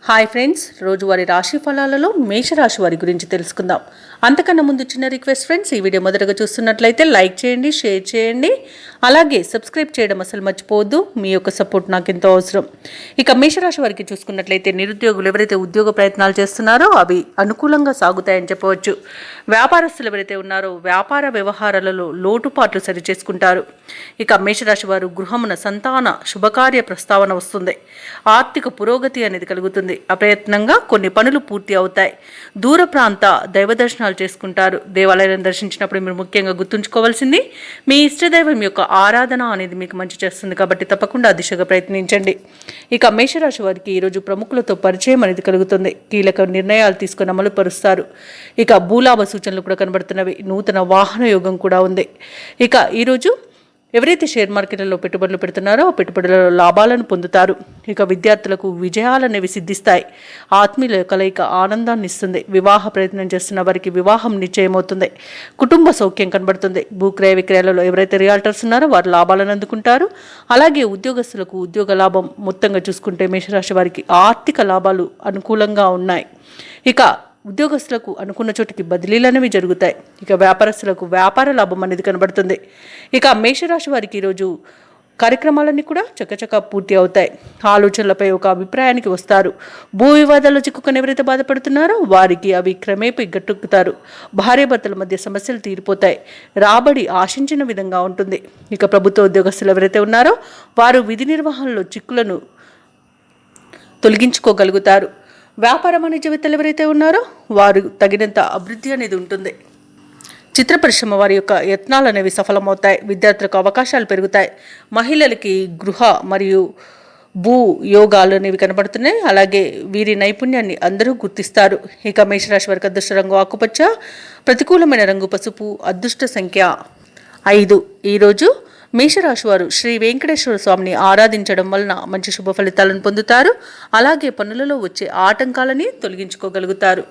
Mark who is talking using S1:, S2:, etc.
S1: Hi friends, రోజువారీ రాశి ఫలాలలో మేషరాశి వారి గురించి తెలుసుకుందాం. అంతకన్నా ముందు చిన్న రిక్వెస్ట్ ఫ్రెండ్స్, ఈ వీడియో మొదటగా చూస్తున్నట్లయితే లైక్ చేయండి, షేర్ చేయండి, అలాగే సబ్స్క్రైబ్ చేయడం అసలు మర్చిపోవద్దు. మీ యొక్క సపోర్ట్ నాకు ఎంతో అవసరం. ఇక మేషరాశి వారికి చూసుకున్నట్లయితే నిరుద్యోగులు ఎవరైతే ఉద్యోగ ప్రయత్నాలు చేస్తున్నారో అవి అనుకూలంగా సాగుతాయని చెప్పవచ్చు. వ్యాపారస్తులు ఎవరైతే ఉన్నారో వ్యాపార వ్యవహారాలలో లోటుపాట్లు సరిచేసుకుంటారు. ఇక మేషరాశి వారు గృహమున సంతాన శుభకార్య ప్రస్తావన వస్తుంది. ఆర్థిక పురోగతి అనేది కలుగుతుంది. అప్రయత్నంగా కొన్ని పనులు పూర్తి అవుతాయి. దూర ప్రాంత దైవ దర్శనాలు చేసుకుంటారు. దేవాలయాలను దర్శించినప్పుడు మీరు ముఖ్యంగా గుర్తుంచుకోవాల్సింది మీ ఇష్టదైవం యొక్క ఆరాధన అనేది మీకు మంచి చేస్తుంది. కాబట్టి తప్పకుండా ఆ దిశగా ప్రయత్నించండి. ఇక మేషరాశి వారికి ఈరోజు ప్రముఖులతో పరిచయం అనేది కలుగుతుంది. కీలక నిర్ణయాలు తీసుకుని అమలు పరుస్తారు. ఇక భూలాభ సూచనలు కూడా కనబడుతున్నవి. నూతన వాహన యోగం కూడా ఉంది. ఇక ఈరోజు ఎవరైతే షేర్ మార్కెట్లలో పెట్టుబడులు పెడుతున్నారో ఆ పెట్టుబడులలో లాభాలను పొందుతారు. ఇక విద్యార్థులకు విజయాలనేవి సిద్ధిస్తాయి. ఆత్మీయుల కలయిక ఆనందాన్ని ఇస్తుంది. వివాహ ప్రయత్నం చేస్తున్న వారికి వివాహం నిశ్చయమవుతుంది. కుటుంబ సౌఖ్యం కనబడుతుంది. భూక్రయ విక్రయాలలో ఎవరైతే రియాల్టర్స్ ఉన్నారో వారు లాభాలను అందుకుంటారు. అలాగే ఉద్యోగస్తులకు ఉద్యోగ లాభం. మొత్తంగా చూసుకుంటే మేషరాశి వారికి ఆర్థిక లాభాలు అనుకూలంగా ఉన్నాయి. ఇక ఉద్యోగస్తులకు అనుకున్న చోటికి బదిలీలు అనేవి జరుగుతాయి. ఇక వ్యాపారస్తులకు వ్యాపార లాభం అనేది కనబడుతుంది. ఇక మేషరాశి వారికి ఈరోజు కార్యక్రమాలన్నీ కూడా చకచకా పూర్తి అవుతాయి. ఆలోచనలపై ఒక అభిప్రాయానికి వస్తారు. భూ వివాదాల్లో చిక్కుకొని ఎవరైతే బాధపడుతున్నారో వారికి అవి క్రమేపీ గట్టెక్కుతారు. భార్యాభర్తల మధ్య సమస్యలు తీరిపోతాయి. రాబడి ఆశించిన విధంగా ఉంటుంది. ఇక ప్రభుత్వ ఉద్యోగస్తులు ఎవరైతే ఉన్నారో వారు విధి నిర్వహణలో చిక్కులను తొలగించుకోగలుగుతారు. వ్యాపార వాణిజ్యవేత్తలు ఎవరైతే ఉన్నారో వారు తగినంత అభివృద్ధి అనేది ఉంటుంది. చిత్ర పరిశ్రమ వారి యొక్క యత్నాలు అనేవి సఫలమవుతాయి. విద్యార్థులకు అవకాశాలు పెరుగుతాయి. మహిళలకి గృహ మరియు భూ యోగాలు అనేవి కనబడుతున్నాయి. అలాగే వీరి నైపుణ్యాన్ని అందరూ గుర్తిస్తారు. ఇక మేషరాశి వారికి అదృష్ట రంగు ఆకుపచ్చ, ప్రతికూలమైన రంగు పసుపు, అదృష్ట సంఖ్య 5. ఈరోజు మేషరాశి వారు శ్రీ వెంకటేశ్వర స్వామిని ఆరాధించడం వలన మంచి శుభ ఫలితాలను పొందుతారు. అలాగే పనులలో వచ్చే ఆటంకాలని తొలగించుకోగలుగుతారు.